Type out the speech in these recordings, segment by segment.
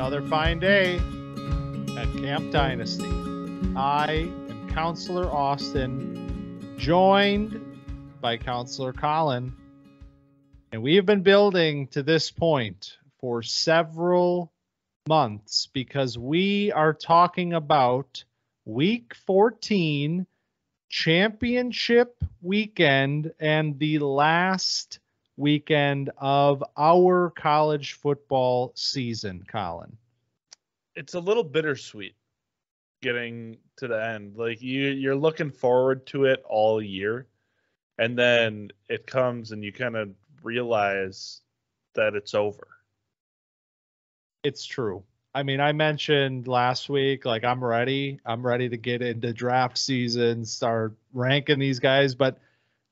Another fine day at Camp Dynasty. I am Counselor Austin, joined by Counselor Collin, and we have been building to this point for several months because we are talking about Week 14 championship weekend and the last weekend of our college football season, Collin. It's a little bittersweet getting to the end. Like you're looking forward to it all year, and then it comes and you kind of realize that it's over. It's true. I mean, I mentioned last week, like I'm ready to get into draft season, start ranking these guys, but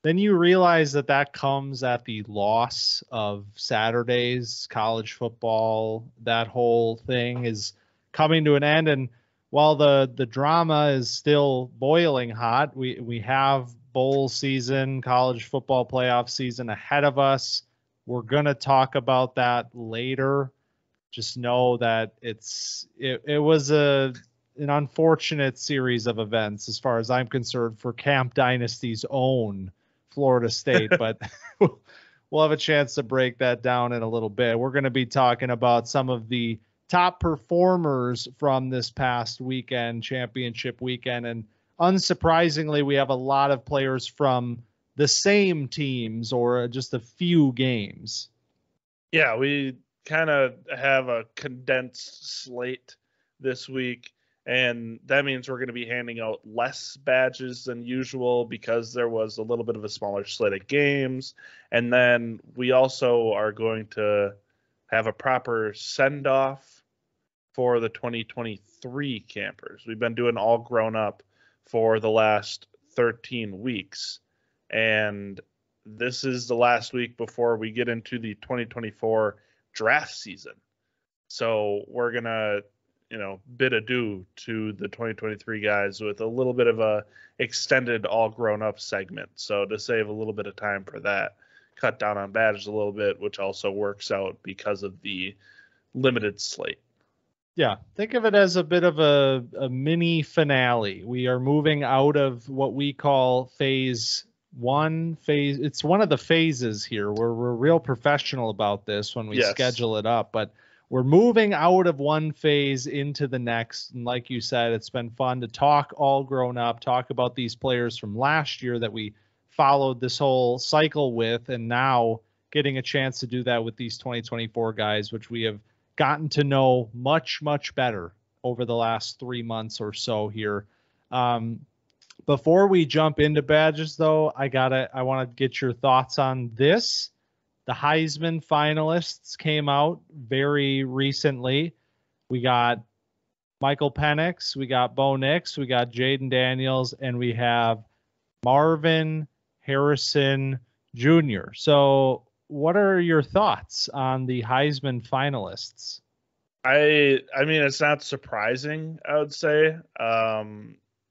then you realize that comes at the loss of Saturday's college football. That whole thing is coming to an end. And while the drama is still boiling hot, we have bowl season, college football playoff season ahead of us. We're going to talk about that later. Just know that it was an unfortunate series of events as far as I'm concerned for Camp Dynasty's own Florida State, but we'll have a chance to break that down in a little bit. We're going to be talking about some of the top performers from this past weekend, championship weekend, and unsurprisingly, we have a lot of players from the same teams or just a few games. Yeah, we kind of have a condensed slate this week. And that means we're going to be handing out less badges than usual because there was a little bit of a smaller slate of games. And then we also are going to have a proper send-off for the 2023 campers. We've been doing all grown up for the last 13 weeks. And this is the last week before we get into the 2024 draft season. So we're going to bid adieu to the 2023 guys with a little bit of a extended all grown up segment. So to save a little bit of time for that, cut down on badges a little bit, which also works out because of the limited slate. Yeah, think of it as a bit of a mini finale. We are moving out of what we call phase one. It's one of the phases here where we're real professional about this when we schedule it up, but we're moving out of one phase into the next. And like you said, it's been fun to talk all grown up, talk about these players from last year that we followed this whole cycle with, and now getting a chance to do that with these 2024 guys, which we have gotten to know much, much better over the last 3 months or so here. Before we jump into badges, though, I want to get your thoughts on this. The Heisman finalists came out very recently. We got Michael Penix, we got Bo Nix, we got Jaden Daniels, and we have Marvin Harrison Jr. So what are your thoughts on the Heisman finalists? I mean, it's not surprising, I would say.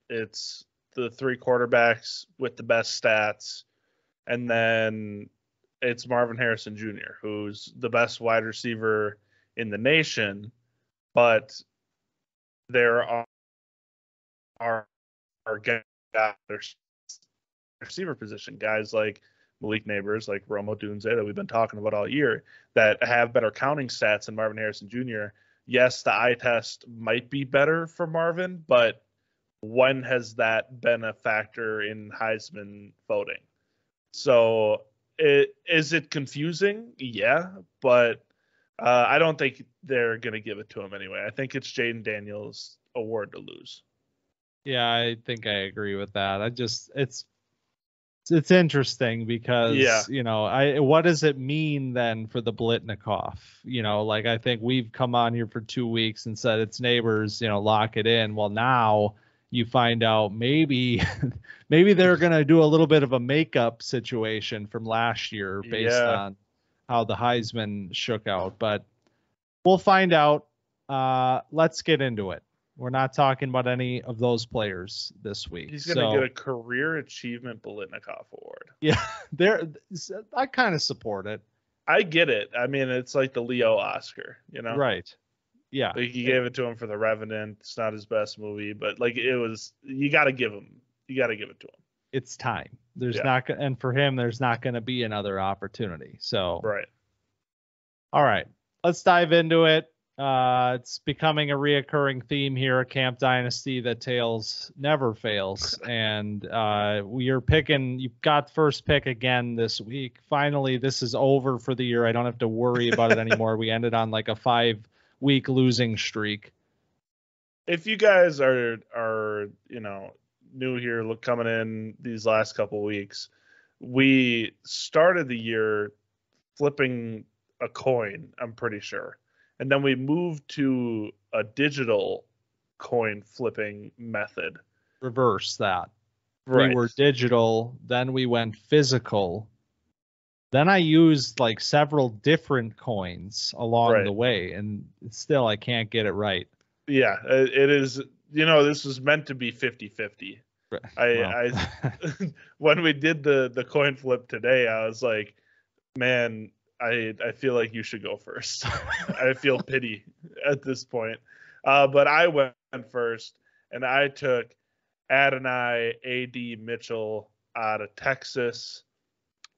It's the three quarterbacks with the best stats, and then it's Marvin Harrison Jr., who's the best wide receiver in the nation, but there are guys at their receiver position, guys like Malik Neighbors, like Rome Odunze that we've been talking about all year, that have better counting stats than Marvin Harrison Jr. Yes, the eye test might be better for Marvin, but when has that been a factor in Heisman voting? So is it confusing? Yeah, but I don't think they're going to give it to him anyway. I think it's Jaden Daniels' award to lose. Yeah, I think I agree with that. It's interesting because, what does it mean then for the Blitnikoff? Like I think we've come on here for 2 weeks and said it's Neighbors, lock it in. Well, now you find out maybe they're going to do a little bit of a makeup situation from last year based on how the Heisman shook out. But we'll find out. Let's get into it. We're not talking about any of those players this week. He's going to get a Career Achievement Blitnikoff Award. Yeah, I kind of support it. I get it. I mean, it's like the Leo Oscar, Right. Yeah. Like, he gave it to him for The Revenant. It's not his best movie, but like you got to give it to him. It's time. And for him, there's not going to be another opportunity. So, right. All right, let's dive into it. It's becoming a reoccurring theme here at Camp Dynasty that Tails never fails. And you've got first pick again this week. Finally, this is over for the year. I don't have to worry about it anymore. We ended on like a 5-week losing streak. If you guys are new here, coming in these last couple of weeks, we started the year flipping a coin, I'm pretty sure. And then we moved to a digital coin flipping method. Reverse that. Right. We were digital, then we went physical. Then I used like several different coins along the way, and still I can't get it right. Yeah, it is. This was meant to be 50-50. I when we did the coin flip today, I was like, man, I feel like you should go first. I feel pity at this point. But I went first, and I took Adonai A.D. Mitchell out of Texas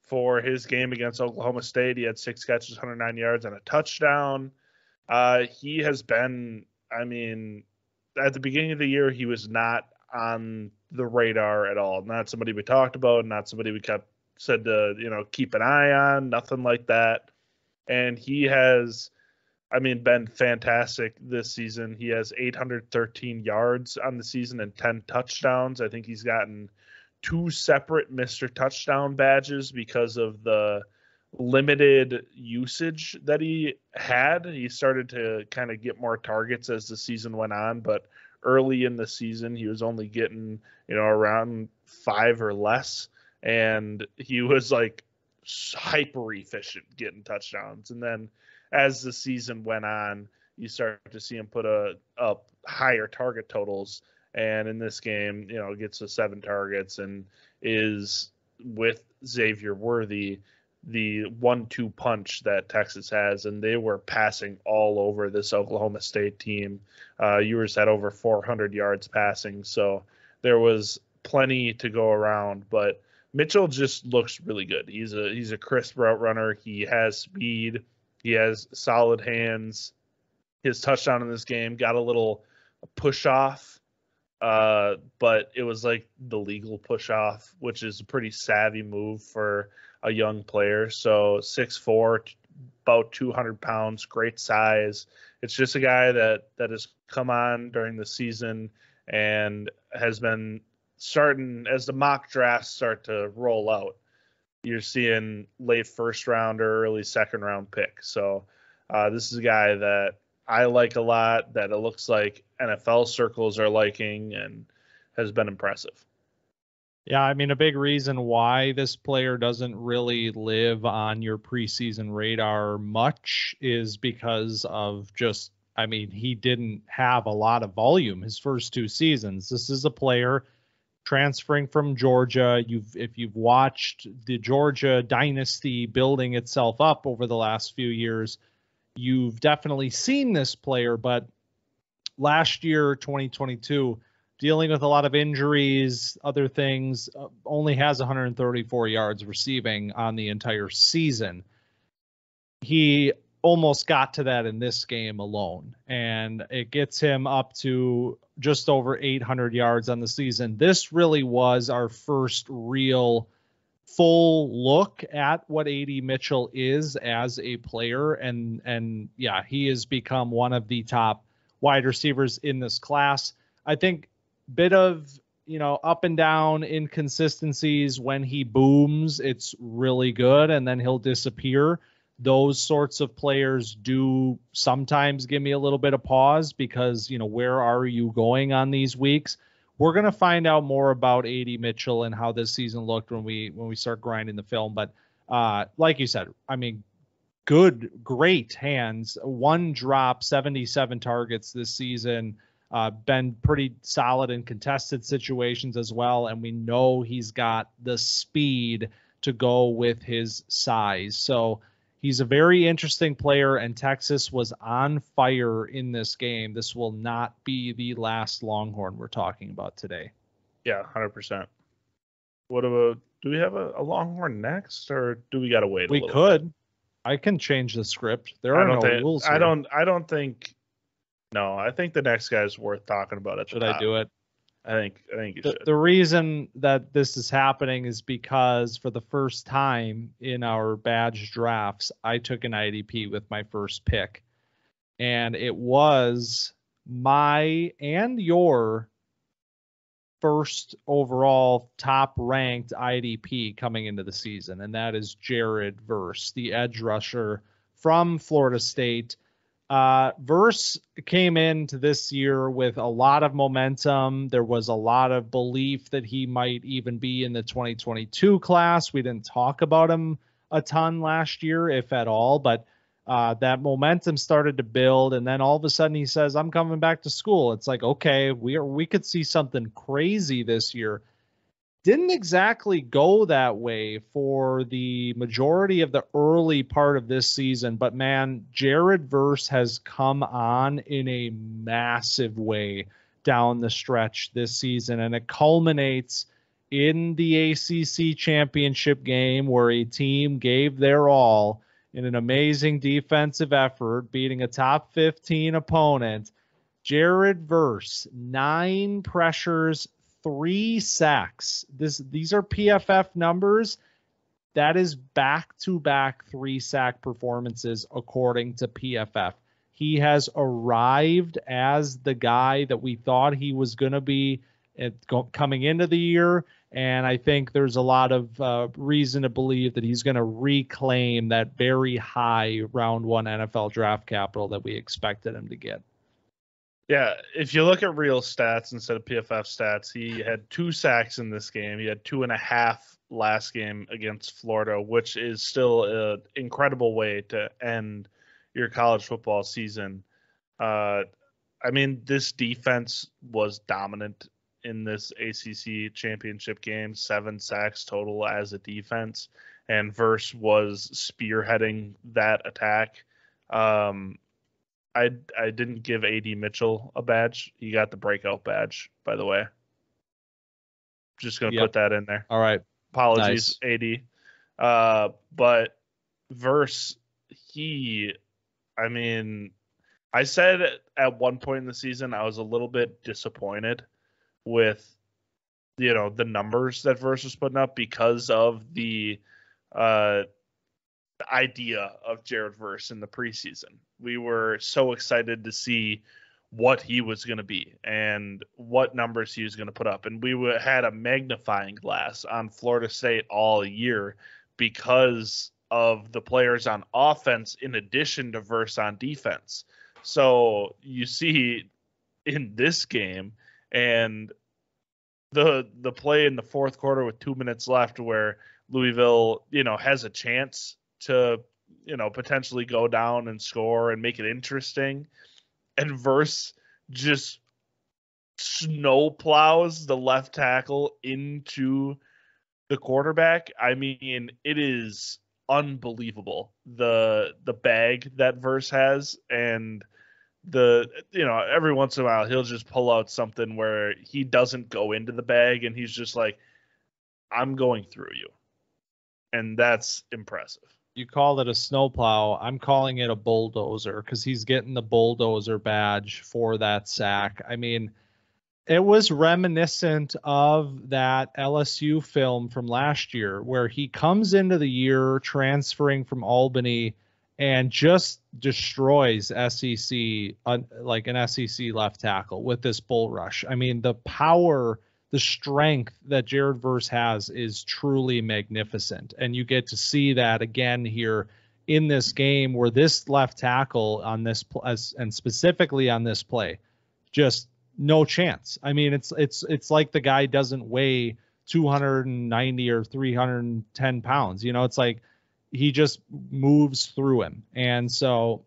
for his game against Oklahoma State. He had 6 catches, 109 yards, and a touchdown. He has been, at the beginning of the year, he was not on the radar at all. Not somebody we talked about, not somebody we said to, keep an eye on, nothing like that. And he has, been fantastic this season. He has 813 yards on the season and 10 touchdowns. I think he's gotten 2 separate Mr. Touchdown badges because of the limited usage that he had. He started to kind of get more targets as the season went on, but early in the season, he was only getting, around 5 or less. And he was like hyper efficient getting touchdowns. And then as the season went on, you start to see him put up higher target totals. And in this game, gets to 7 targets and is, with Xavier Worthy, the 1-2 punch that Texas has. And they were passing all over this Oklahoma State team. Ewers had over 400 yards passing. So there was plenty to go around, but Mitchell just looks really good. He's a crisp route runner. He has speed. He has solid hands. His touchdown in this game got a little push off, but it was like the legal push off, which is a pretty savvy move for a young player. So 6'4", about 200 pounds, great size. It's just a guy that has come on during the season and has been starting as the mock drafts start to roll out. You're seeing late first round or early second round pick. So this is a guy that I like a lot, that it looks like NFL circles are liking, and has been impressive. Yeah, a big reason why this player doesn't really live on your preseason radar much is because of just, he didn't have a lot of volume his first 2 seasons. This is a player transferring from Georgia. If you've watched the Georgia dynasty building itself up over the last few years, you've definitely seen this player. But last year, 2022, dealing with a lot of injuries, other things, only has 134 yards receiving on the entire season. He almost got to that in this game alone, and it gets him up to just over 800 yards on the season. This really was our first real full look at what A.D. Mitchell is as a player. And yeah, he has become one of the top wide receivers in this class. I think bit of, up and down inconsistencies. When he booms, it's really good, and then he'll disappear. Those sorts of players do sometimes give me a little bit of pause because, where are you going on these weeks? We're going to find out more about A.D. Mitchell and how this season looked when we start grinding the film. But like you said, great hands, 1 drop, 77 targets this season, been pretty solid in contested situations as well. And we know he's got the speed to go with his size. So He's a very interesting player, and Texas was on fire in this game. This will not be the last Longhorn we're talking about today. Yeah, 100%. What about, do we have a Longhorn next, or do we got to wait a little bit? We could. I can change the script. There are no rules here. I don't think, no, I think the next guy is worth talking about at the top. Should I do it? I think you should. The reason that this is happening is because for the first time in our badge drafts, I took an IDP with my first pick. And it was my and your first overall top ranked IDP coming into the season. And that is Jared Verse, the edge rusher from Florida State. Verse came into this year with a lot of momentum. There was a lot of belief that he might even be in the 2022 class. We didn't talk about him a ton last year, if at all, but that momentum started to build. And then all of a sudden he says, I'm coming back to school. It's like, okay, we could see something crazy this year. Didn't exactly go that way for the majority of the early part of this season, but man, Jared Verse has come on in a massive way down the stretch this season, and it culminates in the ACC championship game where a team gave their all in an amazing defensive effort, beating a top 15 opponent. Jared Verse, 9 pressures, 3 sacks. These are PFF numbers. That is back-to-back 3-sack performances according to PFF. He has arrived as the guy that we thought he was going to be coming into the year, and I think there's a lot of reason to believe that he's going to reclaim that very high round 1 NFL draft capital that we expected him to get. Yeah, if you look at real stats instead of PFF stats, he had 2 sacks in this game. He had 2.5 last game against Florida, which is still an incredible way to end your college football season. I mean, this defense was dominant in this ACC championship game, 7 sacks total as a defense, and Verse was spearheading that attack. I didn't give AD Mitchell a badge. He got the breakout badge, by the way. Just going to put that in there. All right. Apologies, nice. AD. But Verse, I said at one point in the season I was a little bit disappointed with, the numbers that Verse was putting up because of the idea of Jared Verse in the preseason. We were so excited to see what he was going to be and what numbers he was going to put up. And we had a magnifying glass on Florida State all year because of the players on offense in addition to Verse on defense. So you see in this game and the play in the fourth quarter with 2 minutes left where Louisville, has a chance to, potentially go down and score and make it interesting. And Verse just snow plows the left tackle into the quarterback. I mean, it is unbelievable. The bag that Verse has, and every once in a while he'll just pull out something where he doesn't go into the bag and he's just like, I'm going through you. And that's impressive. You call it a snowplow. I'm calling it a bulldozer because he's getting the bulldozer badge for that sack. I mean, it was reminiscent of that LSU film from last year where he comes into the year transferring from Albany and just destroys SEC, like an SEC left tackle with this bull rush. I mean, the power, the strength that Jared Verse has is truly magnificent. And you get to see that again here in this game where this left tackle on this, and specifically on this play, just no chance. I mean, it's like the guy doesn't weigh 290 or 310 pounds. It's like he just moves through him. And so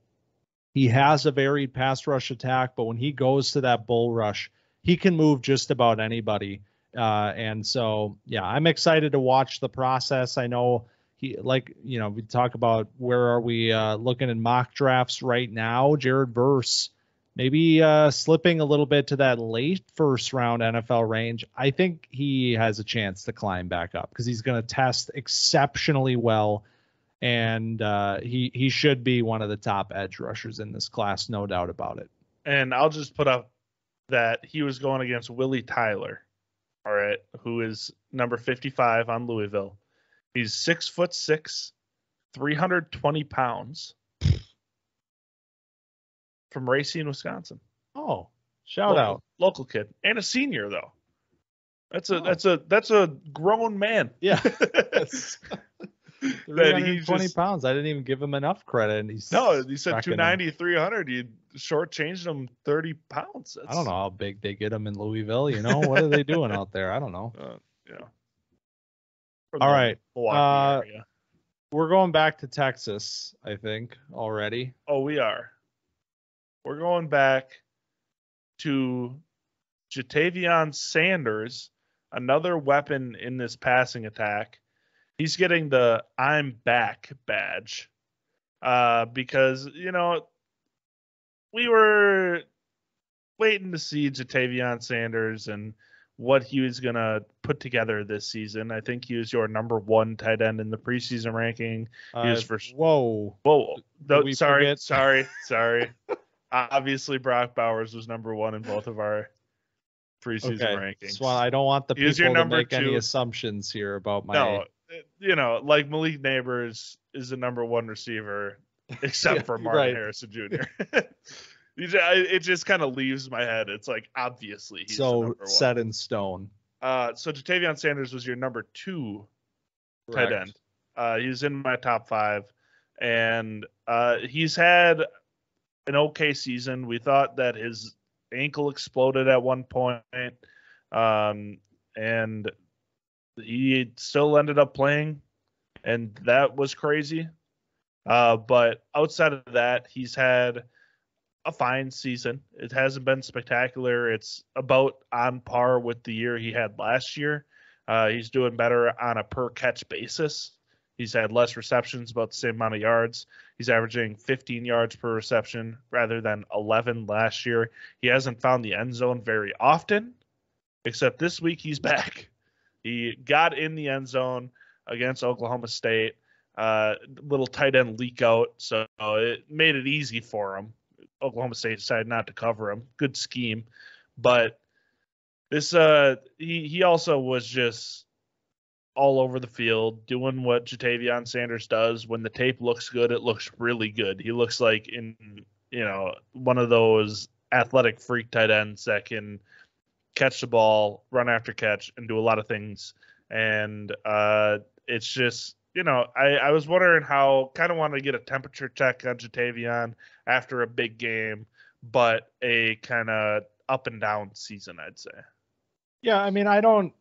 he has a varied pass rush attack, but when he goes to that bull rush, he can move just about anybody. And so, yeah, I'm excited to watch the process. I know we talk about where are we looking in mock drafts right now. Jared Verse maybe slipping a little bit to that late first round NFL range. I think he has a chance to climb back up because he's going to test exceptionally well. And he should be one of the top edge rushers in this class, no doubt about it. And I'll just put up that he was going against Willie Tyler, all right, who is number 55 on Louisville. He's 6'6", 320 pounds, from Racine, Wisconsin. Oh, shout out, local kid, and a senior though. That's a grown man. Yeah. 320 pounds. I didn't even give him enough credit. And he said 290, 300. You shortchanged him 30 pounds. I don't know how big they get him in Louisville. What are they doing out there? I don't know. Yeah. All right. We're going back to Texas, I think, already. Oh, we are. We're going back to Jatavion Sanders, another weapon in this passing attack. He's getting the I'm back badge because, we were waiting to see Jatavion Sanders and what he was going to put together this season. I think he was your number 1 tight end in the preseason ranking. He was first. Whoa. No, sorry. Obviously, Brock Bowers was number 1 in both of our preseason rankings. So I don't want the people to make 2. Any assumptions here about my... No, like Malik Neighbors is the number 1 receiver, except for Martin Harrison Jr. It just kind of leaves my head. It's like, obviously, he's the number 1. Set in stone. So Jatavion Sanders was your number 2 tight end. He's in my top 5, and he's had an okay season. We thought that his ankle exploded at one point, and he still ended up playing, and that was crazy. But outside of that, he's had a fine season. It hasn't been spectacular. It's about on par with the year he had last year. He's doing better on a per catch basis. He's had less receptions, about the same amount of yards. He's averaging 15 yards per reception rather than 11 last year. He hasn't found the end zone very often, except this week he's back. He got in the end zone against Oklahoma State. Little tight end leak out, so it made it easy for him. Oklahoma State decided not to cover him. Good scheme. But this he also was just all over the field doing what Jatavion Sanders does. When the tape looks good, it looks really good. He looks like one of those athletic freak tight ends that can catch the ball, run after catch, and do a lot of things. And it's just, I was wondering kind of wanted to get a temperature check on Jatavion after a big game, but a kind of up and down season, I'd say. Yeah, I mean,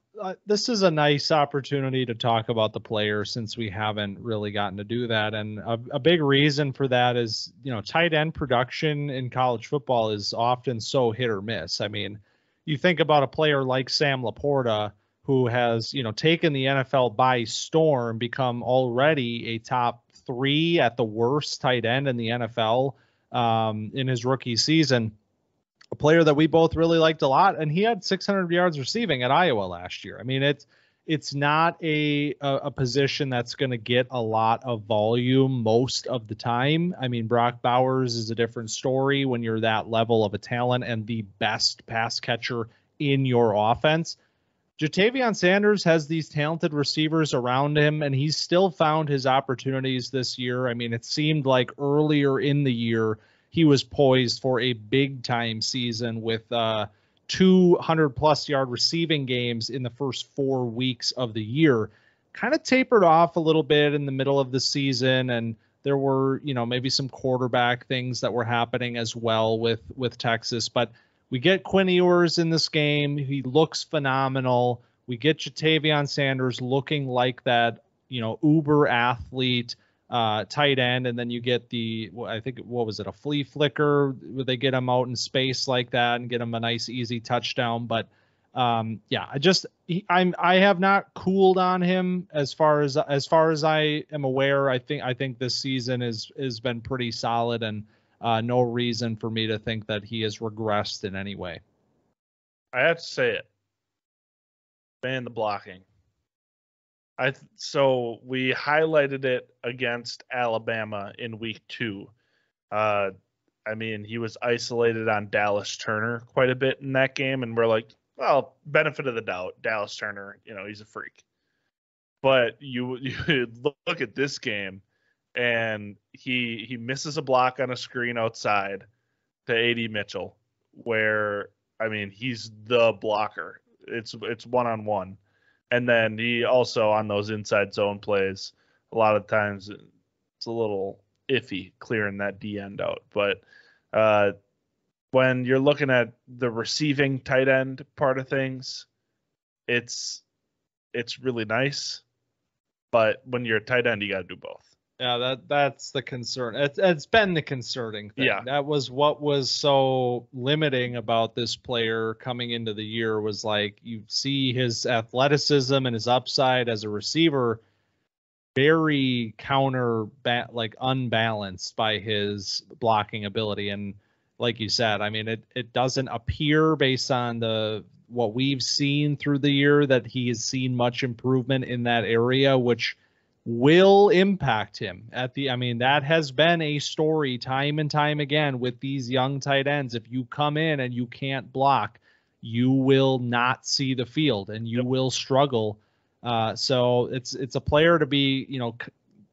this is a nice opportunity to talk about the player since we haven't really gotten to do that. And a big reason for that is, tight end production in college football is often so hit or miss. I mean, you think about a player like Sam Laporta, who has, taken the NFL by storm, become already a top 3 at the worst tight end in the NFL in his rookie season. A player that we both really liked a lot, and he had 600 yards receiving at Iowa last year. I mean, it's not a position that's going to get a lot of volume most of the time. I mean, Brock Bowers is a different story when you're that level of a talent and the best pass catcher in your offense. Jatavion Sanders has these talented receivers around him, and he's still found his opportunities this year. I mean, it seemed like earlier in the year he was poised for a big-time season with 200-plus yard receiving games in the first 4 weeks of the year. Kind of tapered off a little bit in the middle of the season, and there were, maybe some quarterback things that were happening as well with Texas. But we get Quinn Ewers in this game. He looks phenomenal. We get Jatavion Sanders looking like that, uber athlete tight end. And then you get a flea flicker where they get him out in space like that and get him a nice, easy touchdown. But I have not cooled on him as far as I am aware. I think this season has been pretty solid, and no reason for me to think that he has regressed in any way. I have to say it. Ban the blocking. So we highlighted it against Alabama in week 2. I mean, he was isolated on Dallas Turner quite a bit in that game, and we're like, well, benefit of the doubt, Dallas Turner, he's a freak. But you look at this game, and he misses a block on a screen outside to A.D. Mitchell, where, I mean, he's the blocker. It's one-on-one. And then he also, on those inside zone plays, a lot of times it's a little iffy clearing that D end out. But when you're looking at the receiving tight end part of things, it's really nice. But when you're a tight end, you got to do both. Yeah, that's the concern. It's been the concerning thing. Yeah. That was what was so limiting about this player coming into the year, was like, you see his athleticism and his upside as a receiver very unbalanced by his blocking ability. And like you said, I mean, it doesn't appear, based on what we've seen through the year, that he has seen much improvement in that area, which will impact him that has been a story time and time again with these young tight ends. If you come in and you can't block, you will not see the field and you will struggle. So it's a player to be,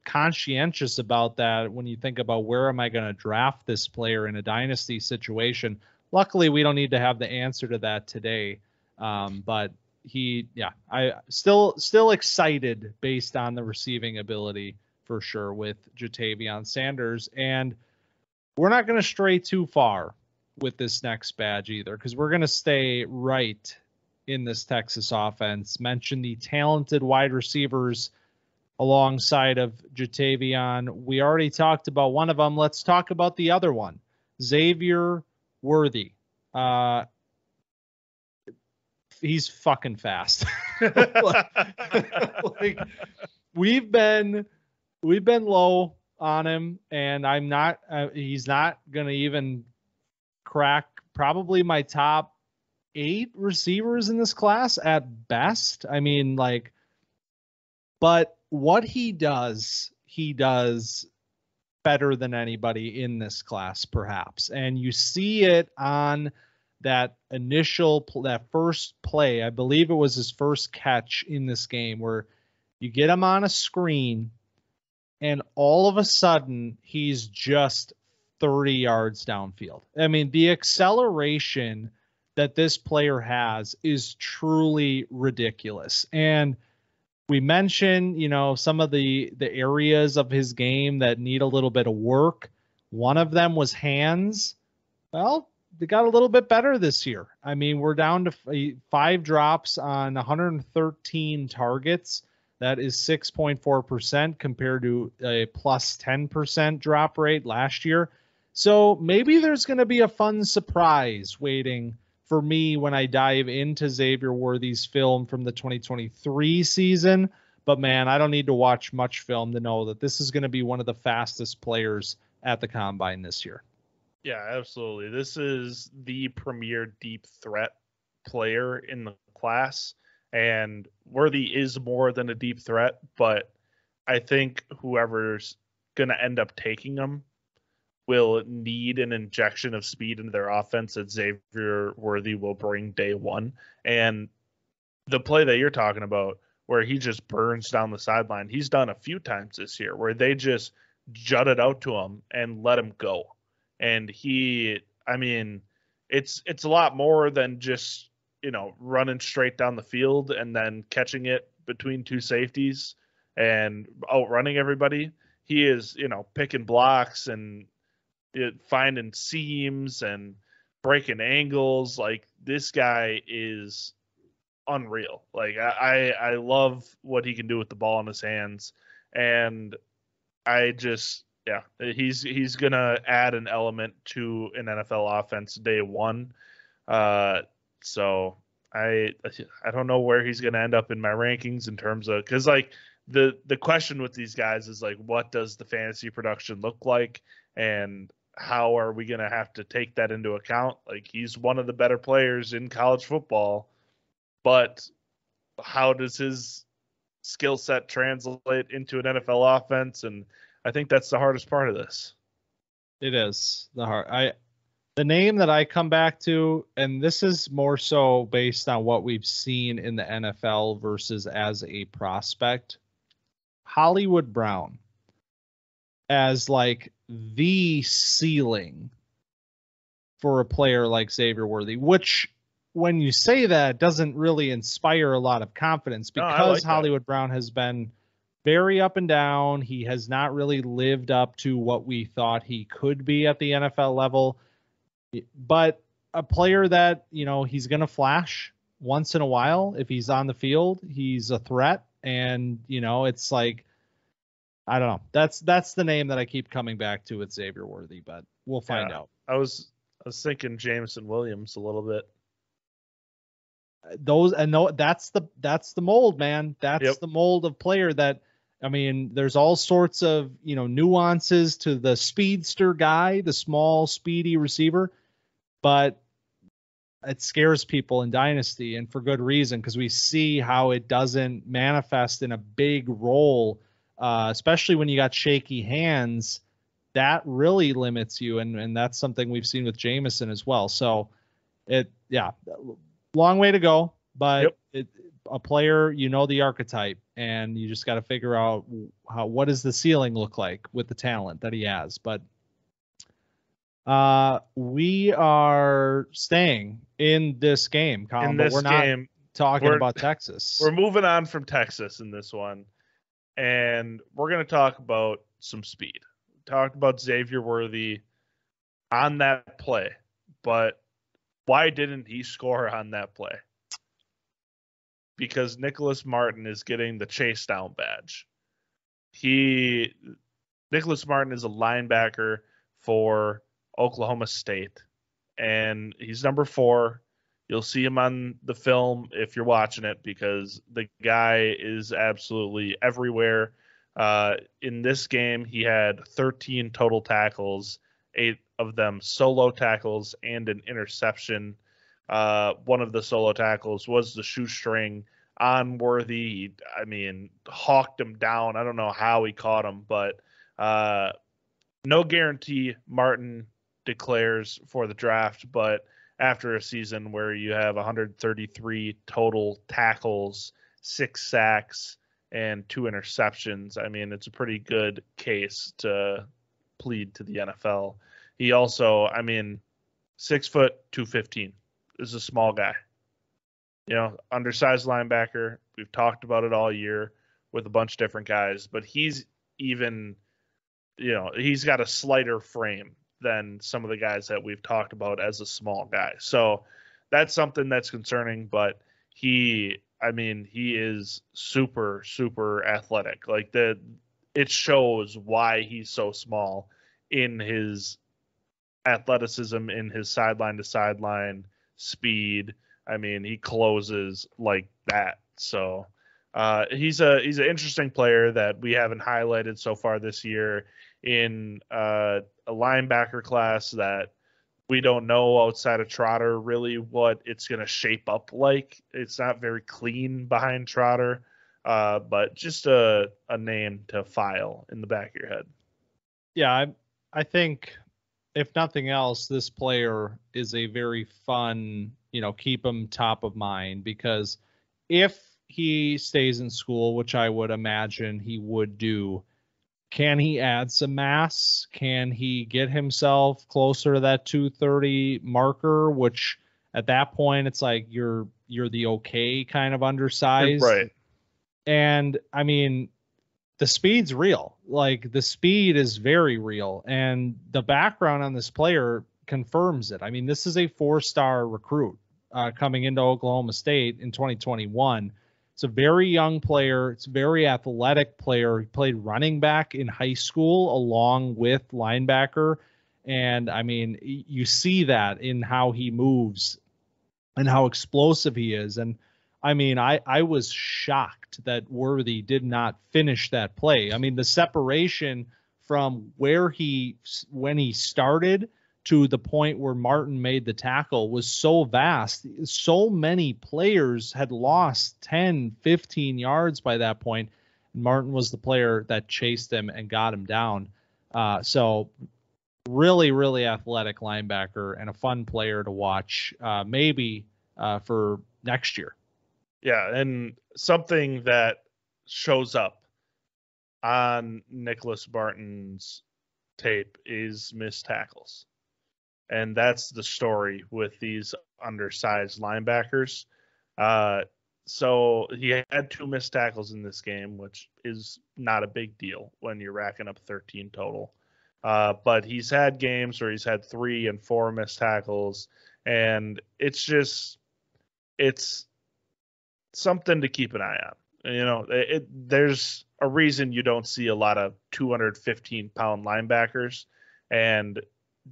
conscientious about that when you think about, where am I going to draft this player in a dynasty situation? Luckily, we don't need to have the answer to that today. But I still excited based on the receiving ability for sure with Ja'Tavion Sanders. And we're not going to stray too far with this next badge either, because we're going to stay right in this Texas offense. Mention the talented wide receivers alongside of Ja'Tavion. We already talked about one of them. Let's talk about the other one, Xavier Worthy. He's fucking fast. like we've been low on him, and he's not going to even crack probably my top 8 receivers in this class at best. I mean, but what he does better than anybody in this class, perhaps. And you see it on that first play. I believe it was his first catch in this game, where you get him on a screen and all of a sudden he's just 30 yards downfield. I mean, the acceleration that this player has is truly ridiculous. And we mentioned, some of the areas of his game that need a little bit of work. One of them was hands. Well, they got a little bit better this year. I mean, we're down to 5 drops on 113 targets. That is 6.4% compared to a plus 10% drop rate last year. So maybe there's going to be a fun surprise waiting for me when I dive into Xavier Worthy's film from the 2023 season. But man, I don't need to watch much film to know that this is going to be one of the fastest players at the combine this year. Yeah, absolutely. This is the premier deep threat player in the class, and Worthy is more than a deep threat, but I think whoever's going to end up taking him will need an injection of speed into their offense that Xavier Worthy will bring day one. And the play that you're talking about, where he just burns down the sideline, he's done a few times this year where they just jutted out to him and let him go. And it's a lot more than just, running straight down the field and then catching it between 2 safeties and outrunning everybody. He is, picking blocks and finding seams and breaking angles. Like, this guy is unreal. Like, I love what he can do with the ball in his hands. And he's going to add an element to an NFL offense day one. So I don't know where he's going to end up in my rankings in terms of, because like the question with these guys is like, what does the fantasy production look like, and how are we going to have to take that into account? Like, he's one of the better players in college football, but how does his skill set translate into an NFL offense? And I think that's the hardest part of this. It is the name that I come back to, and this is more so based on what we've seen in the NFL versus as a prospect, Hollywood Brown as like the ceiling for a player like Xavier Worthy, which when you say that doesn't really inspire a lot of confidence, because Hollywood Brown has been very up and down. He has not really lived up to what we thought he could be at the NFL level. But a player that, you know, he's going to flash once in a while. If he's on the field, he's a threat. And, you know, it's like, I don't know. That's the name that I keep coming back to with Xavier Worthy, but we'll find out. I was thinking Jameson Williams a little bit. That's the mold, man. That's the mold of player that, I mean, there's all sorts of, you know, nuances to the speedster guy, the small, speedy receiver, but it scares people in Dynasty, and for good reason, because we see how it doesn't manifest in a big role, especially when you got shaky hands. That really limits you, and that's something we've seen with Jameson as well. So long way to go, but a player, you know, the archetype, and you just got to figure out what does the ceiling look like with the talent that he has. But we are staying in this game, Colin, but we're not talking about Texas. We're moving on from Texas in this one, and we're going to talk about some speed. Talked about Xavier Worthy on that play, but why didn't he score on that play? Because Nicholas Martin is getting the chase down badge. Nicholas Martin is a linebacker for Oklahoma State, and he's number 4. You'll see him on the film if you're watching it, because the guy is absolutely everywhere. In this game, he had 13 total tackles, 8 of them solo tackles, and an interception. One of the solo tackles was the shoestring on Worthy. I mean, hawked him down. I don't know how he caught him, but no guarantee Martin declares for the draft. But after a season where you have 133 total tackles, 6 sacks, and 2 interceptions, I mean, it's a pretty good case to plead to the NFL. He also, I mean, 6 foot, 215 is a small guy. You know, undersized linebacker. We've talked about it all year with a bunch of different guys, but he's even, you know, he's got a slighter frame than some of the guys that we've talked about as a small guy. So that's something that's concerning, but he is super, super athletic. Like, it shows why he's so small in his athleticism, in his sideline to sideline speed. I mean, he closes like that. So he's an interesting player that we haven't highlighted so far this year in a linebacker class that we don't know outside of Trotter really what it's going to shape up like. It's not very clean behind Trotter, but just a name to file in the back of your head. Yeah, I think if nothing else, this player is a very fun, you know, keep him top of mind, because if he stays in school, which I would imagine he would do, can he add some mass? Can he get himself closer to that 230 marker, which at that point it's like you're the okay kind of undersized. Right. And I mean, the speed's real. Like, the speed is very real, and the background on this player confirms it. I mean, this is a 4-star recruit coming into Oklahoma State in 2021. It's a very young player. It's a very athletic player. He played running back in high school along with linebacker. And I mean, you see that in how he moves. and how explosive he is. And I mean, I was shocked that Worthy did not finish that play. I mean, the separation from when he started to the point where Martin made the tackle was so vast. So many players had lost 10, 15 yards by that point. Martin was the player that chased him and got him down. So really, really athletic linebacker and a fun player to watch, maybe for next year. Yeah, and something that shows up on Nicholas Martin's tape is missed tackles. And that's the story with these undersized linebackers. So he had 2 missed tackles in this game, which is not a big deal when you're racking up 13 total. But he's had games where he's had 3 and 4 missed tackles, and it's something to keep an eye on. You know, there's a reason you don't see a lot of 215-pound linebackers, and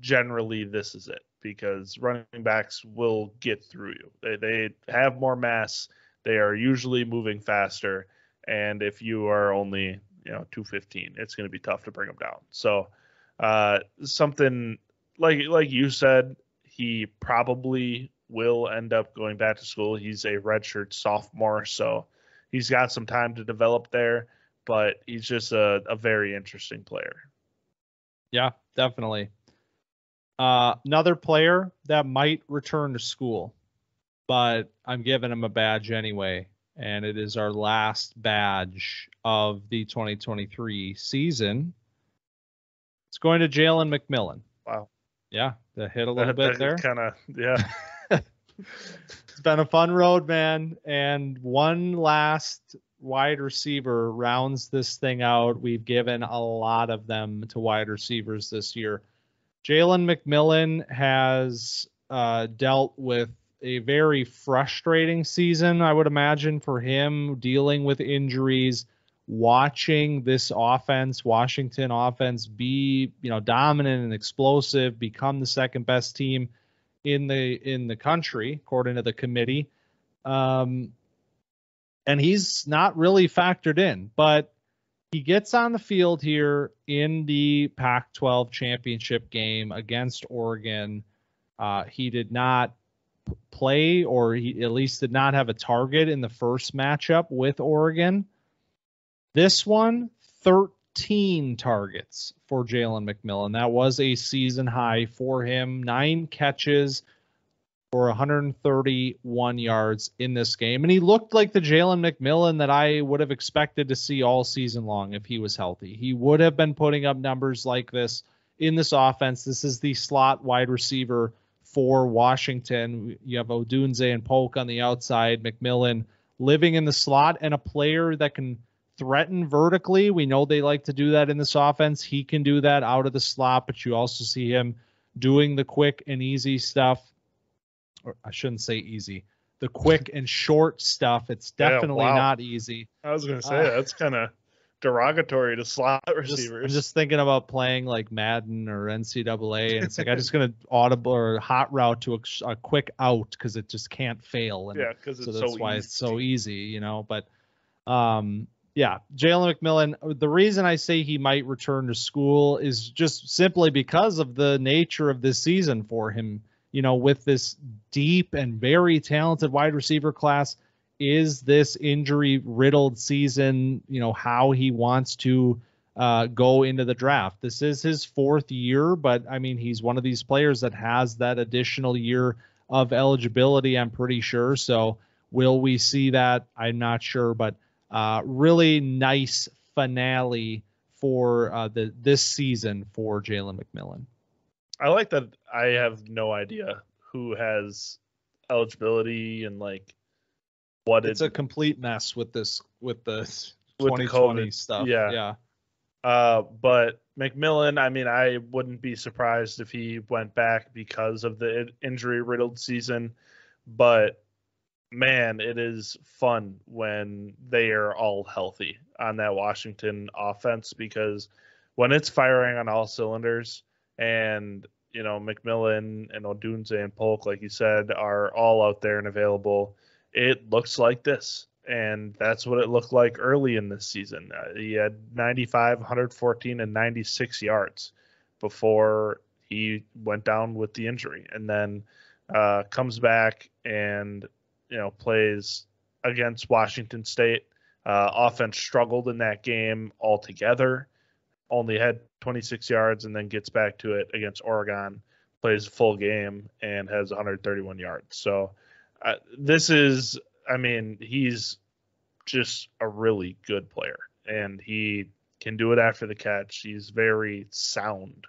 generally this is it, because running backs will get through you. They have more mass. They are usually moving faster, and if you are only 215, it's going to be tough to bring them down. So something like you said, he probably will end up going back to school. He's a redshirt sophomore, so he's got some time to develop there, but he's just a very interesting player. Yeah, definitely. Another player that might return to school, but I'm giving him a badge anyway, and it is our last badge of the 2023 season. It's going to Jalen McMillan. Wow. Yeah, that hit a little bit there. Kind of, yeah. It's been a fun road, man. And one last wide receiver rounds this thing out. We've given a lot of them to wide receivers this year. Jalen McMillan has dealt with a very frustrating season, I would imagine, for him, dealing with injuries, watching this offense, Washington offense, be dominant and explosive, become the second best team in the country, according to the committee. And he's not really factored in, but he gets on the field here in the Pac-12 championship game against Oregon. He did not play, or he at least did not have a target in the first matchup with Oregon. This one, 13 targets for Jalen McMillan. That was a season high for him. 9 catches for 131 yards in this game. And he looked like the Jalen McMillan that I would have expected to see all season long if he was healthy. He would have been putting up numbers like this in this offense. This is the slot wide receiver for Washington. You have Odunze and Polk on the outside, McMillan living in the slot, and a player that can threaten vertically. We know they like to do that in this offense. He can do that out of the slot, but you also see him doing the quick and easy stuff. Or I shouldn't say easy. The quick and short stuff. It's definitely not easy. I was going to say, that's kind of derogatory to slot receivers. I'm just thinking about playing like Madden or NCAA, and it's like I'm just going to audible or hot route to a quick out because it just can't fail. And yeah, because so that's why it's so easy, But yeah, Jalen McMillan, the reason I say he might return to school is just simply because of the nature of this season for him. With this deep and very talented wide receiver class, is this injury-riddled season, how he wants to go into the draft. This is his 4th year, but, I mean, he's one of these players that has that additional year of eligibility, I'm pretty sure. So will we see that? I'm not sure, but really nice finale for this season for Jalen McMillan. I like that. I have no idea who has eligibility and what it's a complete mess with the 2020 stuff. Yeah. But McMillan, I mean, I wouldn't be surprised if he went back because of the injury-riddled season. But man, it is fun when they are all healthy on that Washington offense, because when it's firing on all cylinders, and McMillan and Odunze and Polk, like you said, are all out there and available. It looks like this. And that's what it looked like early in this season. He had 95, 114, and 96 yards before he went down with the injury. And then comes back and, plays against Washington State. Offense struggled in that game altogether. Only had 26 yards and then gets back to it against Oregon, plays full game, and has 131 yards. So he's just a really good player, and he can do it after the catch. He's very sound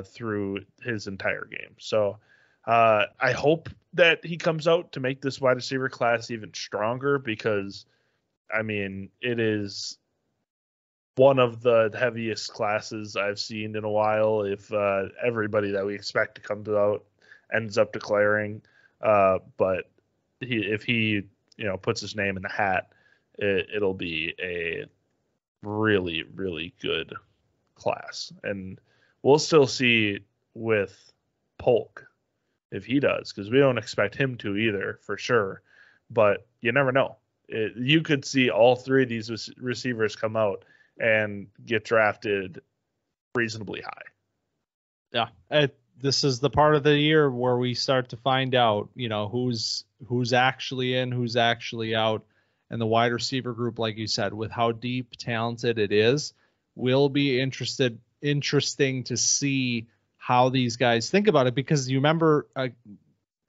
through his entire game. So I hope that he comes out to make this wide receiver class even stronger because, it is one of the heaviest classes I've seen in a while. If everybody that we expect to come out ends up declaring, but if he puts his name in the hat, it'll be a really, really good class. And we'll still see with Polk if he does, because we don't expect him to either, for sure. But you never know. You could see all three of these receivers come out and get drafted reasonably high. Yeah. This is the part of the year where we start to find out, who's actually in, who's actually out. And the wide receiver group, like you said, with how deep, talented it is, will be interesting to see how these guys think about it. Because you remember a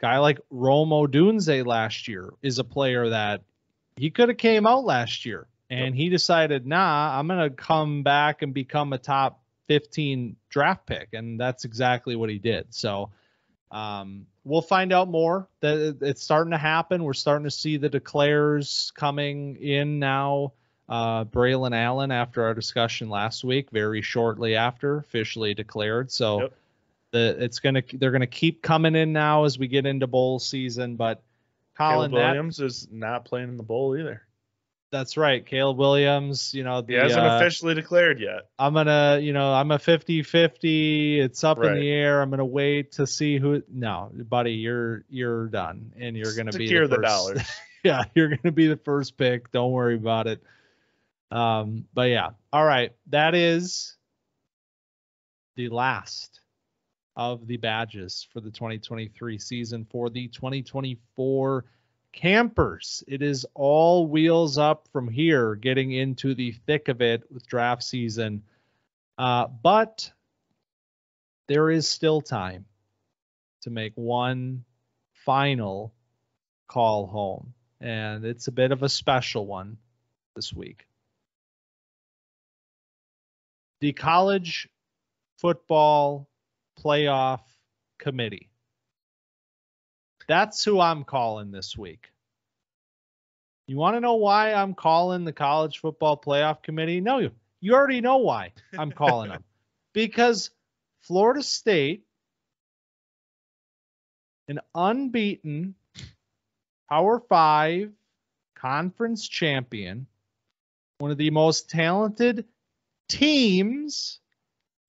guy like Rome Odunze last year is a player that he could have came out last year. And he decided, I'm going to come back and become a top 15 draft pick. And that's exactly what he did. So we'll find out more. That it's starting to happen. We're starting to see the declares coming in now. Braylon Allen, after our discussion last week, very shortly after, officially declared. So they're going to keep coming in now as we get into bowl season. But Collin, Caleb Williams is not playing in the bowl either. That's right. Caleb Williams, he hasn't officially declared yet. I'm a 50-50. It's up in the air. I'm going to wait to see who. No, buddy, you're done. And you're going to be the dollars. Yeah, you're going to be the first pick. Don't worry about it. But yeah. All right. That is the last of the badges for the 2023 season. For the 2024 campers, it is all wheels up from here, getting into the thick of it with draft season. But there is still time to make one final call home, and it's a bit of a special one this week. The College Football Playoff Committee. That's who I'm calling this week. You want to know why I'm calling the College Football Playoff Committee? No, you already know why I'm calling them. Because Florida State, an unbeaten Power 5 conference champion, one of the most talented teams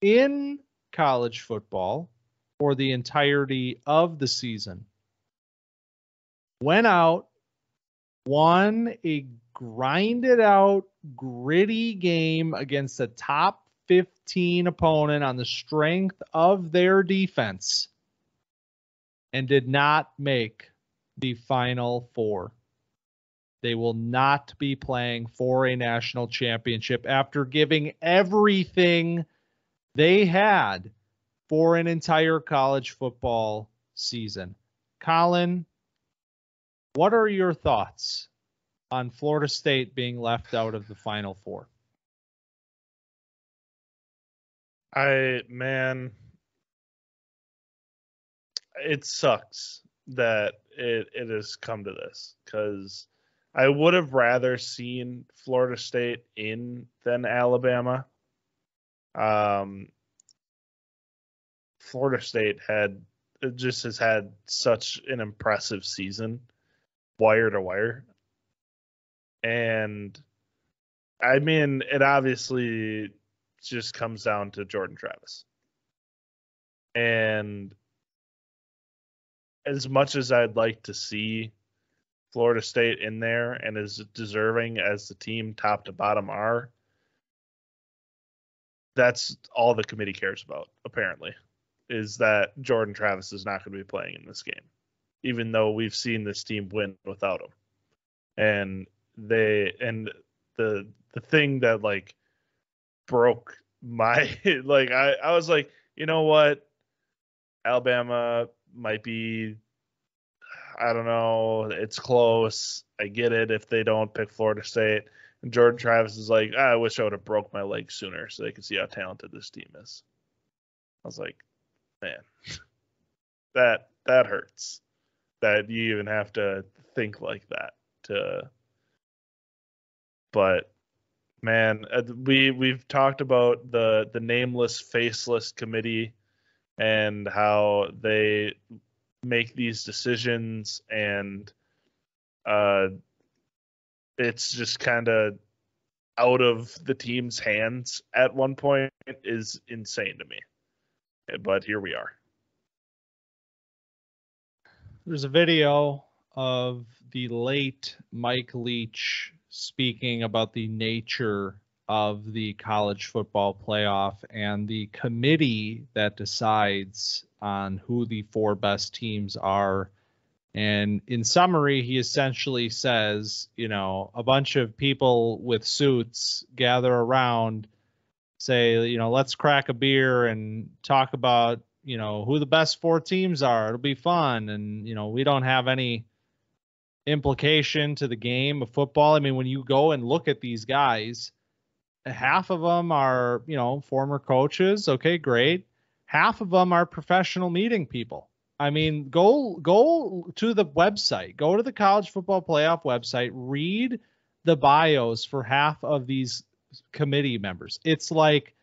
in college football for the entirety of the season, went out, won a grinded out, gritty game against a top 15 opponent on the strength of their defense, and did not make the Final Four. They will not be playing for a national championship after giving everything they had for an entire college football season. Collin, what are your thoughts on Florida State being left out of the Final Four? It sucks that it has come to this, because I would have rather seen Florida State in than Alabama. Florida State has had such an impressive season, wire to wire. And it obviously just comes down to Jordan Travis. And as much as I'd like to see Florida State in there and as deserving as the team top to bottom are, that's all the committee cares about, apparently, is that Jordan Travis is not going to be playing in this game, even though we've seen this team win without him. And the thing that like broke my like I was like, you know what? Alabama might be, I don't know, it's close. I get it if they don't pick Florida State. And Jordan Travis is like, I wish I would have broke my leg sooner so they could see how talented this team is. I was like, man, that hurts. That you even have to think like that to. But man, we've talked about the nameless, faceless committee and how they make these decisions, and it's just kind of out of the team's hands at one point is insane to me. But here we are. There's a video of the late Mike Leach speaking about the nature of the college football playoff and the committee that decides on who the 4 best teams are. And in summary, he essentially says, you know, a bunch of people with suits gather around, say, you know, let's crack a beer and talk about, you know, who the best 4 teams are. It'll be fun. And, you know, we don't have any implication to the game of football. I mean, when you go and look at these guys, half of them are, you know, former coaches. Okay, great. Half of them are professional meeting people. I mean, go to the website, go to the college football playoff website, read the bios for half of these committee members. It's like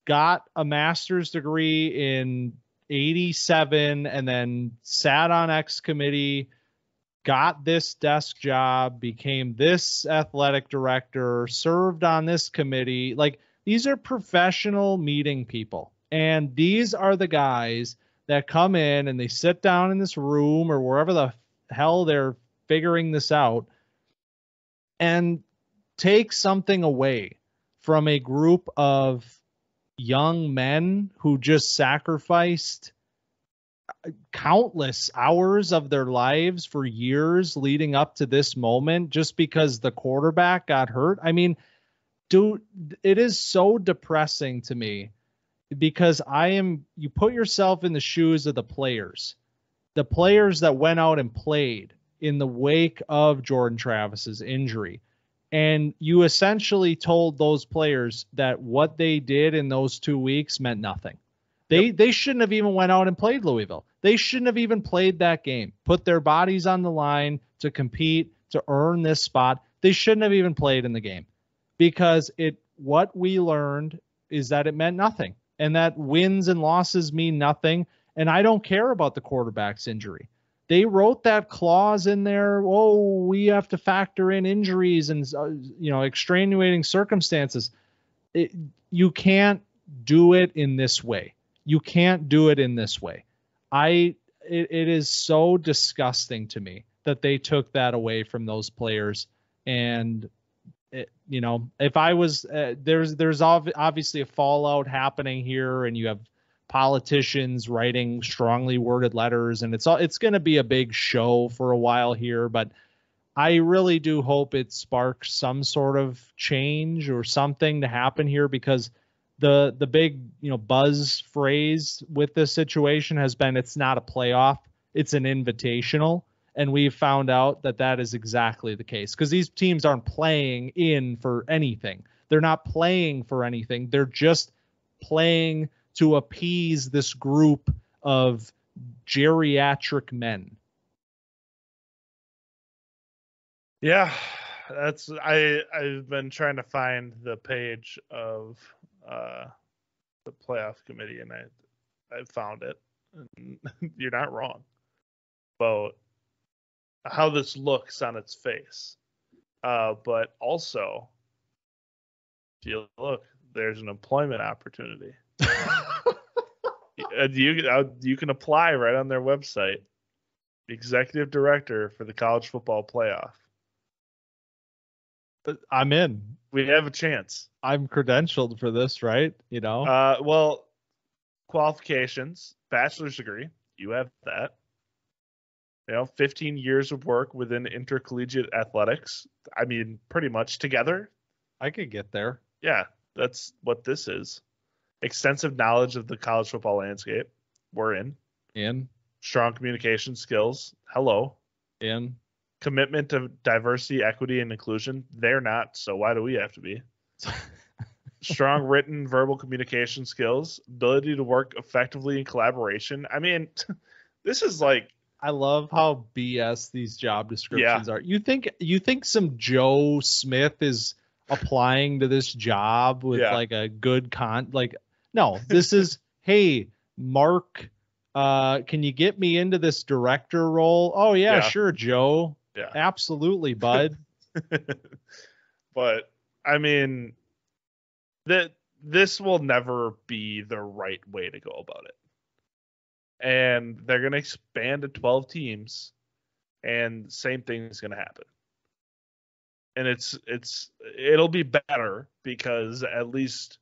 got a master's degree in 87 and then sat on X committee, got this desk job, became this athletic director, served on this committee. Like, these are professional meeting people. And these are the guys that come in and they sit down in this room or wherever the hell they're figuring this out and take something away from a group of young men who just sacrificed countless hours of their lives for years leading up to this moment just because the quarterback got hurt. I mean, dude, it is so depressing to me because you put yourself in the shoes of the players that went out and played in the wake of Jordan Travis's injury. And you essentially told those players that what they did in those 2 weeks meant nothing. They shouldn't have even went out and played Louisville. They shouldn't have even played that game, put their bodies on the line to compete, to earn this spot. They shouldn't have even played in the game because what we learned is that it meant nothing and that wins and losses mean nothing. And I don't care about the quarterback's injury. They wrote that clause in there. Oh, we have to factor in injuries and, extenuating circumstances. You can't do it in this way. You can't do it in this way. It is so disgusting to me that they took that away from those players. And, if I was, there's obviously a fallout happening here, and you have politicians writing strongly worded letters, and it's going to be a big show for a while here, but I really do hope it sparks some sort of change or something to happen here, because the big, buzz phrase with this situation has been, it's not a playoff, it's an invitational. And we've found out that is exactly the case, because these teams aren't playing in for anything. They're not playing for anything. They're just playing to appease this group of geriatric men. Yeah, I've been trying to find the page of the playoff committee, and I found it. You're not wrong about how this looks on its face. But also, if you look, there's an employment opportunity. You can apply right on their website. Executive director for the college football playoff. I'm in. We have a chance. I'm credentialed for this, right? You know? Well, qualifications, bachelor's degree. You have that. 15 years of work within intercollegiate athletics. I mean, pretty much together. I could get there. Yeah, that's what this is. Extensive knowledge of the college football landscape. We're in. In. Strong communication skills. Hello. In. Commitment to diversity, equity, and inclusion. They're not, so why do we have to be? Strong written, verbal communication skills. Ability to work effectively in collaboration. I mean, this is like... I love how BS these job descriptions are. You think some Joe Smith is applying to this job with like a good no, this is, hey, Mark, can you get me into this director role? Oh yeah, sure, Joe. Yeah. Absolutely, bud. But I mean, this will never be the right way to go about it. And they're going to expand to 12 teams, and same thing is going to happen. And it'll be better because at least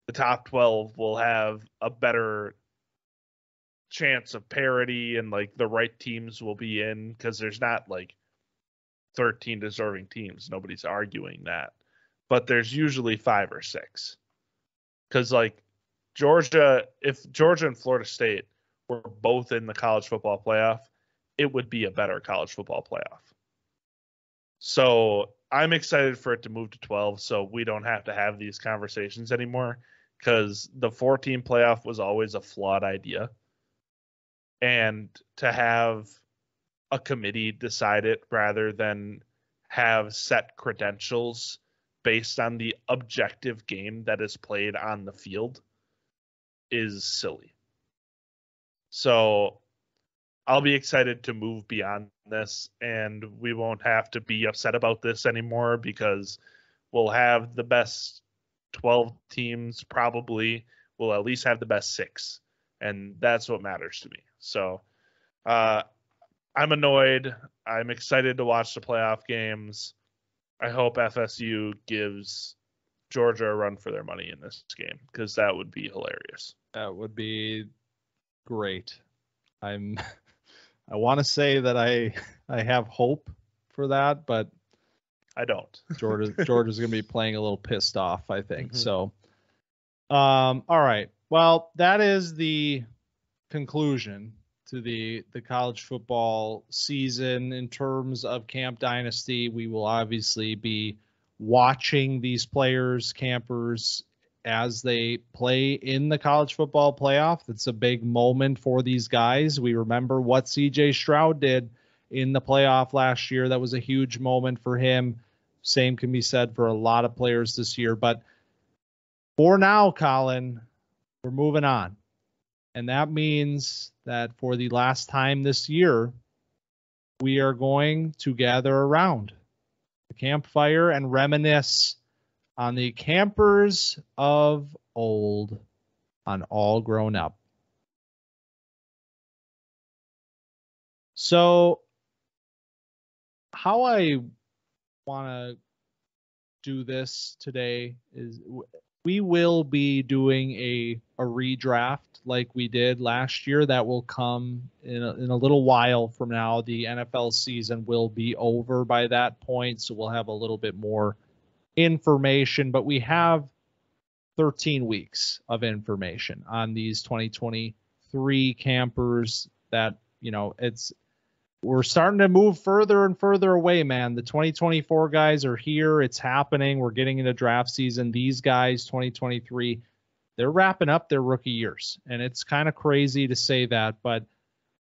the top 12 will have a better chance of parity, and like the right teams will be in, because there's not like 13 deserving teams. Nobody's arguing that. But there's usually 5 or 6. Because like if Georgia and Florida State were both in the college football playoff, it would be a better college football playoff. So I'm excited for it to move to 12 so we don't have to have these conversations anymore, because the 4-team playoff was always a flawed idea. And to have a committee decide it rather than have set credentials based on the objective game that is played on the field is silly. So I'll be excited to move beyond this, and we won't have to be upset about this anymore, because we'll have the best 12 teams. Probably we'll at least have the best 6, and that's what matters to me. So I'm annoyed. I'm excited to watch the playoff games. I hope FSU gives Georgia a run for their money in this game, because that would be hilarious. That would be great. I want to say that I have hope for that, but I don't. Georgia's going to be playing a little pissed off, I think. Mm-hmm. So, all right. Well, that is the conclusion to the college football season in terms of Camp Dynasty. We will obviously be watching these players, campers, as they play in the college football playoff. It's a big moment for these guys. We remember what CJ Stroud did in the playoff last year. That was a huge moment for him. Same can be said for a lot of players this year. But for now, Collin, we're moving on. And that means that for the last time this year, we are going to gather around the campfire and reminisce on the campers of old, on All Grown Up. So how I want to do this today is we will be doing a redraft like we did last year. That will come in a little while from now. The NFL season will be over by that point, so we'll have a little bit more information, but we have 13 weeks of information on these 2023 campers that, we're starting to move further and further away, man. The 2024 guys are here. It's happening. We're getting into draft season. These guys, 2023, they're wrapping up their rookie years. And it's kind of crazy to say that, but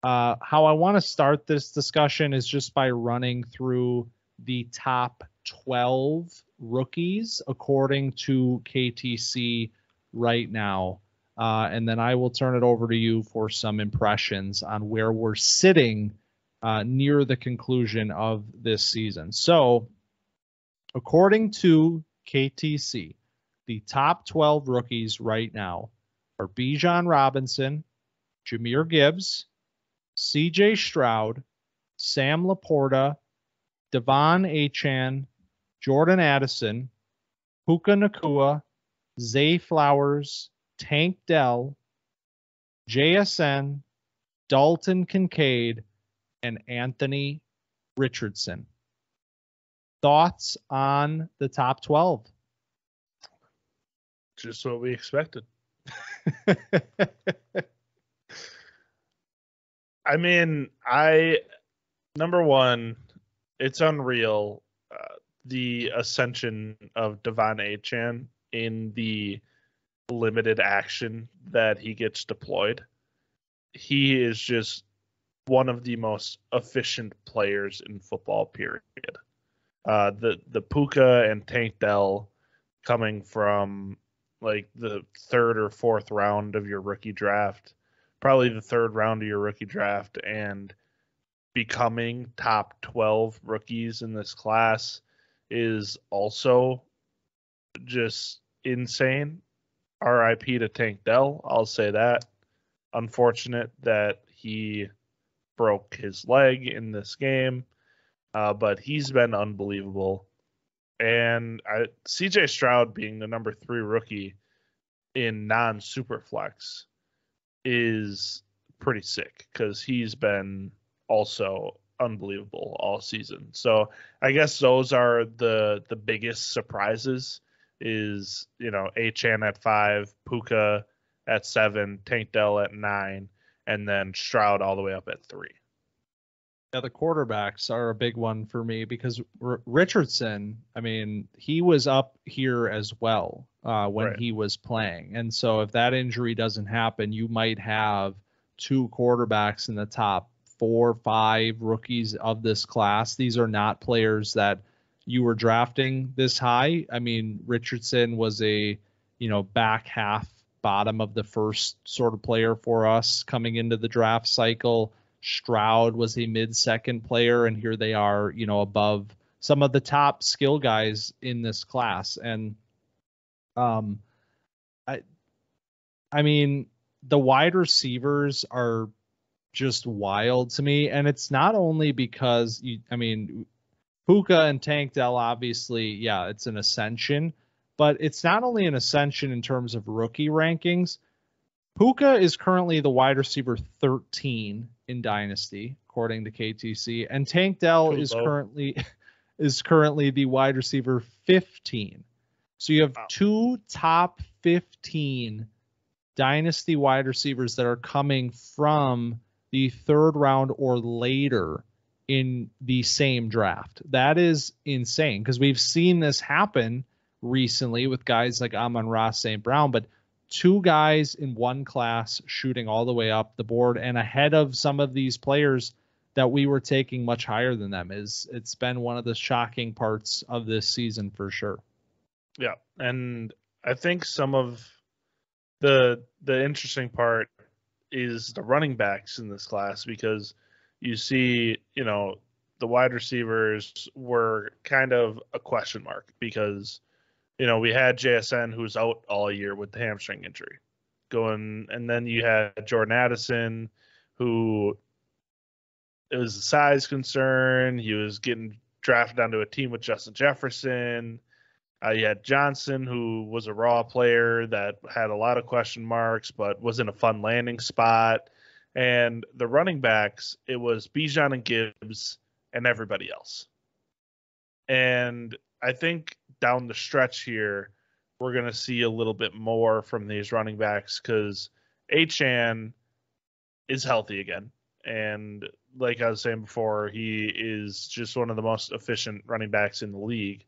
how I want to start this discussion is just by running through the top 12 rookies according to KTC right now. And then I will turn it over to you for some impressions on where we're sitting near the conclusion of this season. So according to KTC, the top 12 rookies right now are Bijan Robinson, Jahmyr Gibbs, CJ Stroud, Sam Laporta, Devon Achane, Jordan Addison, Puka Nacua, Zay Flowers, Tank Dell, JSN, Dalton Kincaid, and Anthony Richardson. Thoughts on the top 12? Just what we expected. I mean, number one, it's unreal, the ascension of Devon Achane in the limited action that he gets deployed. He is just one of the most efficient players in football, period. The Puka and Tank Dell coming from like the third or fourth round of your rookie draft, probably the third round of your rookie draft, and becoming top 12 rookies in this class is also just insane. RIP to Tank Dell, I'll say that. Unfortunate that he broke his leg in this game, but he's been unbelievable. And CJ Stroud being the number 3 rookie in non-superflex is pretty sick because he's been also unbelievable all season. So I guess those are the biggest surprises is, Achane at 5, Puka at 7, Tank Dell at 9, and then Stroud all the way up at 3. Yeah, the quarterbacks are a big one for me because Richardson, I mean, he was up here as well when he was playing. And so if that injury doesn't happen, you might have 2 quarterbacks in the top 4 or 5 rookies of this class. These are not players that you were drafting this high. I mean, Richardson was a, back half, bottom of the first sort of player for us coming into the draft cycle. Stroud was a mid-second player, and here they are, above some of the top skill guys in this class. And I mean, the wide receivers are just wild to me, and it's not only because Puka and Tank Dell, obviously, yeah, it's an ascension, but it's not only an ascension in terms of rookie rankings. Puka is currently the wide receiver 13 in Dynasty, according to KTC, and Tank Dell is currently the wide receiver 15. So you have 2 top 15 Dynasty wide receivers that are coming from the 3rd round or later in the same draft. That is insane because we've seen this happen recently with guys like Amon-Ra St. Brown, but 2 guys in one class shooting all the way up the board and ahead of some of these players that we were taking much higher than them. It's been one of the shocking parts of this season for sure. Yeah. And I think some of the interesting part is the running backs in this class because you see, the wide receivers were kind of a question mark because we had JSN who's out all year with the hamstring injury going. And then you had Jordan Addison, who it was a size concern. He was getting drafted onto a team with Justin Jefferson. You had Johnson, who was a raw player that had a lot of question marks, but was in a fun landing spot. And the running backs, it was Bijan and Gibbs and everybody else. And I think down the stretch here, we're going to see a little bit more from these running backs because Achane is healthy again. And like I was saying before, he is just one of the most efficient running backs in the league.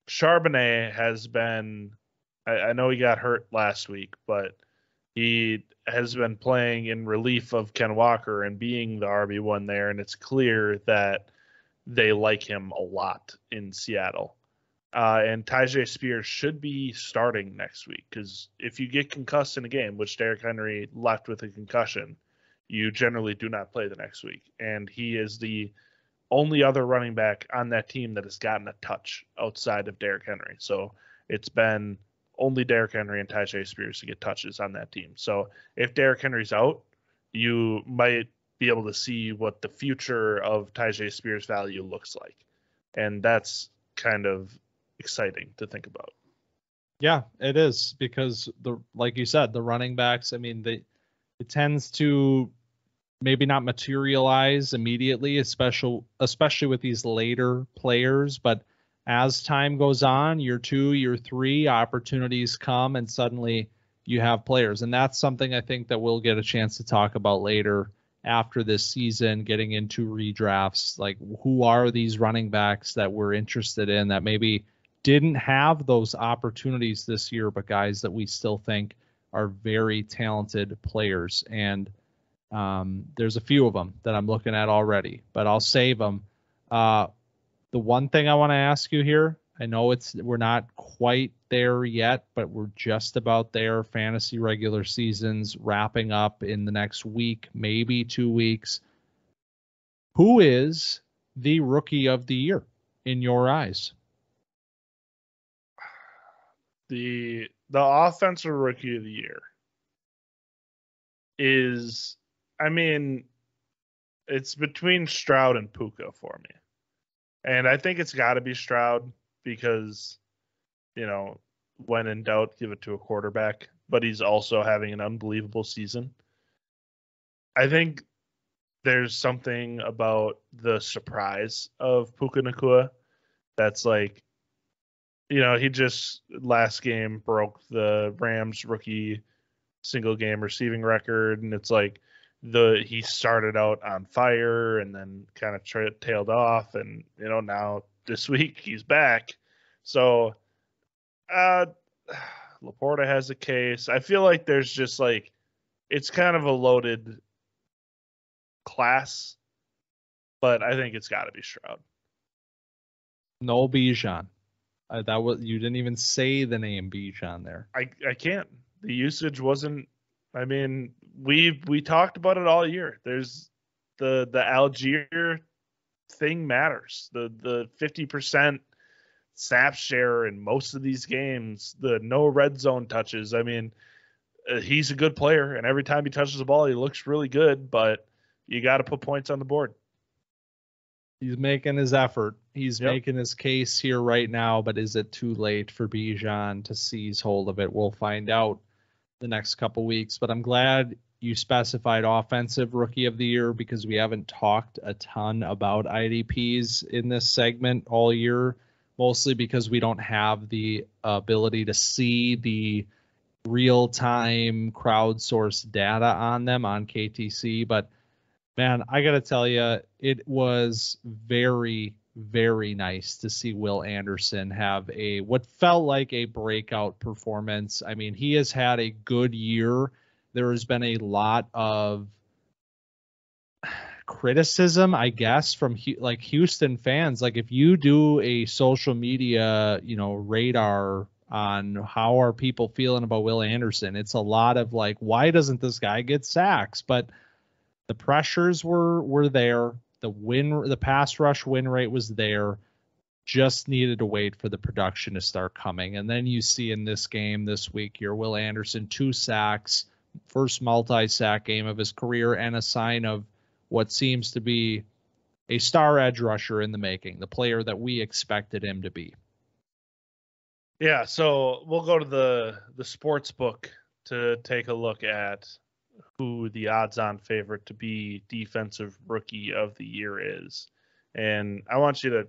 Charbonnet has been, I know he got hurt last week, but he has been playing in relief of Ken Walker and being the RB1 there. And it's clear that they like him a lot in Seattle. And Tyjae Spears should be starting next week because if you get concussed in a game, which Derrick Henry left with a concussion, you generally do not play the next week. And he is the only other running back on that team that has gotten a touch outside of Derrick Henry. So it's been only Derrick Henry and Tyjae Spears to get touches on that team. So if Derrick Henry's out, you might be able to see what the future of Tyjae Spears' value looks like. And that's kind of exciting to think about. Yeah, it is, because like you said, the running backs, I mean, it tends to maybe not materialize immediately, especially with these later players, but as time goes on, year 2, year 3, opportunities come and suddenly you have players. And that's something I think that we'll get a chance to talk about later after this season, getting into redrafts, like who are these running backs that we're interested in that maybe didn't have those opportunities this year, but guys that we still think are very talented players. And there's a few of them that I'm looking at already, but I'll save them. The one thing I want to ask you here, I know we're not quite there yet, but we're just about there. Fantasy regular season's wrapping up in the next week, maybe 2 weeks. Who is the rookie of the year in your eyes? The offensive rookie of the year is, I mean, it's between Stroud and Puka for me. And I think it's got to be Stroud because, when in doubt, give it to a quarterback. But he's also having an unbelievable season. I think there's something about the surprise of Puka Nacua that's like, he just last game broke the Rams rookie single game receiving record. And it's like he started out on fire and then kind of tailed off. And, now this week he's back. So Laporta has a case. I feel like there's just like, it's kind of a loaded class, but I think it's got to be Stroud. No Bijan. You didn't even say the name Bijan there. I can't. The usage wasn't. I mean, we talked about it all year. There's the Algier thing matters. The 50% snap share in most of these games. The no red zone touches. I mean, he's a good player, and every time he touches the ball, he looks really good. But you got to put points on the board. He's making his effort. He's making his case here right now, but is it too late for Bijan to seize hold of it? We'll find out the next couple weeks, but I'm glad you specified offensive rookie of the year because we haven't talked a ton about IDPs in this segment all year, mostly because we don't have the ability to see the real-time crowdsourced data on them on KTC, but man, I got to tell you, it was very, very nice to see Will Anderson have what felt like a breakout performance. I mean, he has had a good year. There has been a lot of criticism, I guess, from Houston fans. Like, if you do a social media, radar on how are people feeling about Will Anderson, it's a lot of like, why doesn't this guy get sacks? But the pressures were there. The pass rush win rate was there. Just needed to wait for the production to start coming. And then you see in this game this week here, Will Anderson, 2 sacks, first multi-sack game of his career, and a sign of what seems to be a star edge rusher in the making, the player that we expected him to be. Yeah, so we'll go to the sports book to take a look at who the odds-on favorite to be defensive rookie of the year is. And I want you to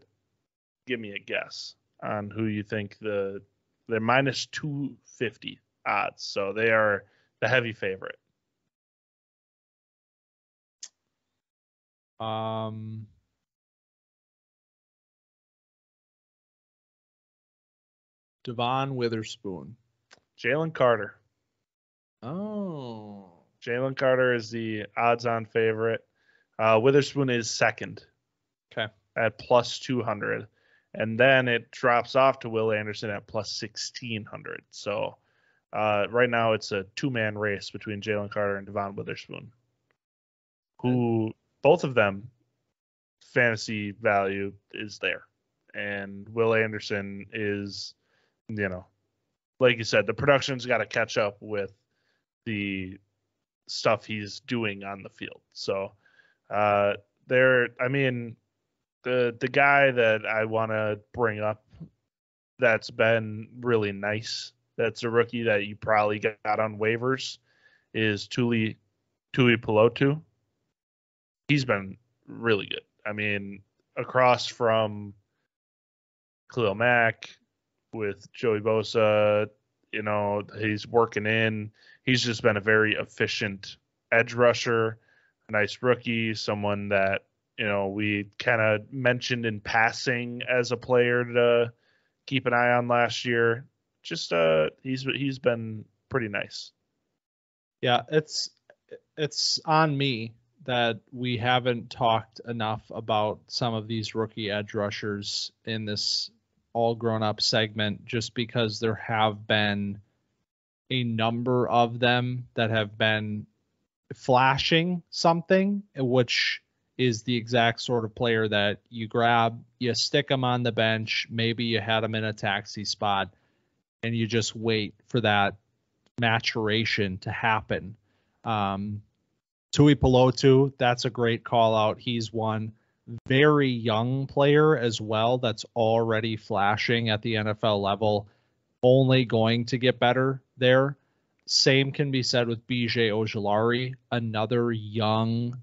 give me a guess on who you think they're minus 250 odds. So they are the heavy favorite. Devon Witherspoon. Jalen Carter. Oh. Jalen Carter is the odds-on favorite. Witherspoon is second. Okay. At plus 200. And then it drops off to Will Anderson at plus 1,600. So right now it's a 2-man race between Jalen Carter and Devon Witherspoon, who both of them fantasy value is there. And Will Anderson is, like you said, the production's got to catch up with the stuff he's doing on the field. So the guy that I want to bring up that's been really nice, that's a rookie that you probably got on waivers, is Tuli Pelotu. He's been really good. I mean, across from Khalil Mack with Joey Bosa, he's working in. He's just been a very efficient edge rusher, a nice rookie, someone that, we kind of mentioned in passing as a player to keep an eye on last year. Just he's been pretty nice. Yeah, it's on me that we haven't talked enough about some of these rookie edge rushers in this all grown up segment, just because there have been a number of them that have been flashing something, which is the exact sort of player that you grab, you stick them on the bench, maybe you had them in a taxi spot, and you just wait for that maturation to happen. Tui Pelotu, that's a great call out. He's one very young player as well that's already flashing at the NFL level, only going to get better there. Same can be said with BJ Ojulari, another young,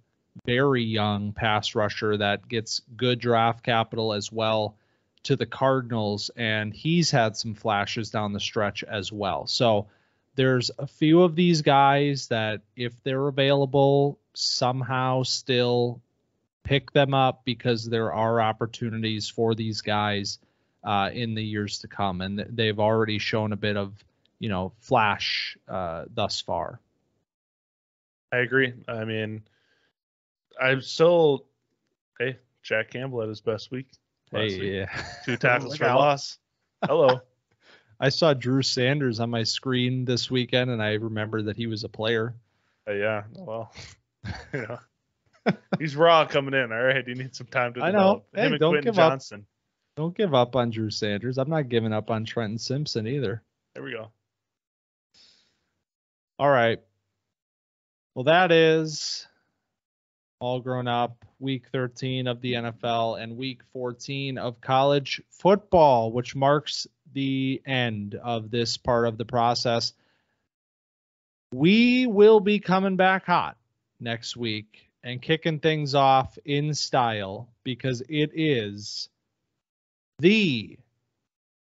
very young pass rusher that gets good draft capital as well to the Cardinals, and he's had some flashes down the stretch as well. So there's a few of these guys that if they're available, somehow still pick them up, because there are opportunities for these guys in the years to come. And they've already shown a bit of, flash thus far. I agree. I mean, I'm still, Jack Campbell had his best week. Yeah. 2 tackles for loss. Hello. I saw Drew Sanders on my screen this weekend, and I remember that he was a player. Yeah. Well, he's raw coming in. All right. He needs some time to develop. I know. Him and Don't Quentin give Johnson. up. Don't give up on Drew Sanders. I'm not giving up on Trenton Simpson either. There we go. All right. Well, that is all grown up, week 13 of the NFL and week 14 of college football, which marks the end of this part of the process. We will be coming back hot next week and kicking things off in style, because it is the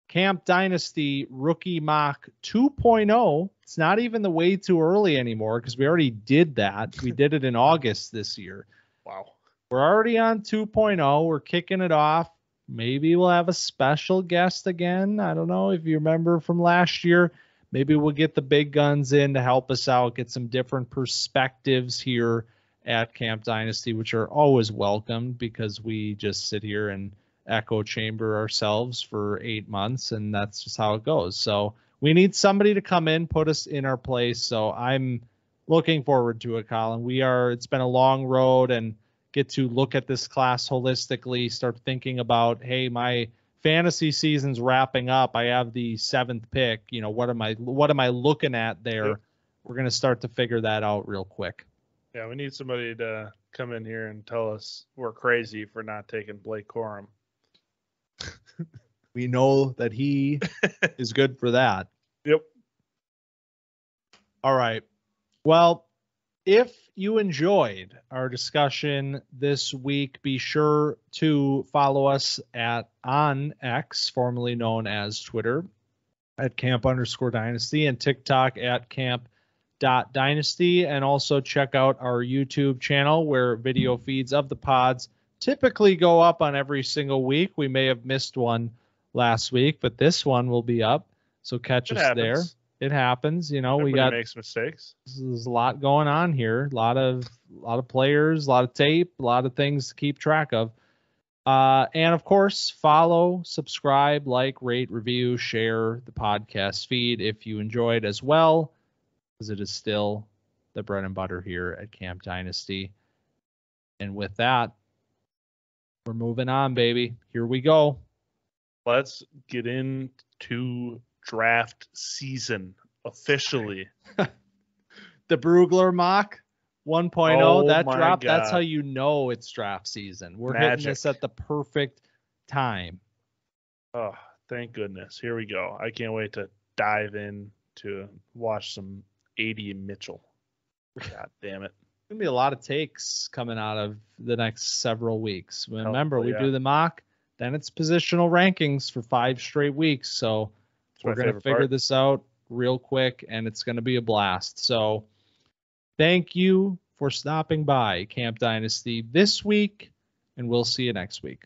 Camp Dynasty Rookie Mock 2.0. It's not even the way too early anymore, because we already did that. We did it in August this year. Wow. We're already on 2.0. We're kicking it off. Maybe we'll have a special guest again. I don't know if you remember from last year. Maybe we'll get the big guns in to help us out, get some different perspectives here at Camp Dynasty, which are always welcome, because we just sit here and echo chamber ourselves for 8 months, and that's just how it goes. So we need somebody to come in, put us in our place. So I'm looking forward to it, Colin. It's been a long road, and get to look at this class holistically, start thinking about, hey, my fantasy season's wrapping up. I have the 7th pick. What am I looking at there? Yep. We're going to start to figure that out real quick. Yeah, we need somebody to come in here and tell us we're crazy for not taking Blake Corum. We know that he is good for that. Yep. All right. Well, if you enjoyed our discussion this week, be sure to follow us on X, formerly known as Twitter, at camp_dynasty, and TikTok at camp.dynasty. And also check out our YouTube channel, where video feeds of the pods typically go up on every single week. We may have missed one last week, but this one will be up. So catch us there. It happens. Everybody makes mistakes. There's a lot going on here. A lot of players, a lot of tape, a lot of things to keep track of. And of course, follow, subscribe, like, rate, review, share the podcast feed if you enjoyed as well, because it is still the bread and butter here at Camp Dynasty. And with that, we're moving on, baby. Here we go. Let's get into draft season officially. The Brugler mock 1.0, Oh that my drop, that's God. how you know it's draft season. We're hitting this Magic. at the perfect time. Oh, thank goodness. Here we go. I can't wait to dive in to watch some 80 Mitchell. God damn it. Gonna be a lot of takes coming out of the next several weeks. Remember, Hopefully, we do the mock, then it's positional rankings for 5 straight weeks. So we're going to figure this out real quick, and it's going to be a blast. So thank you for stopping by Camp Dynasty this week, and we'll see you next week.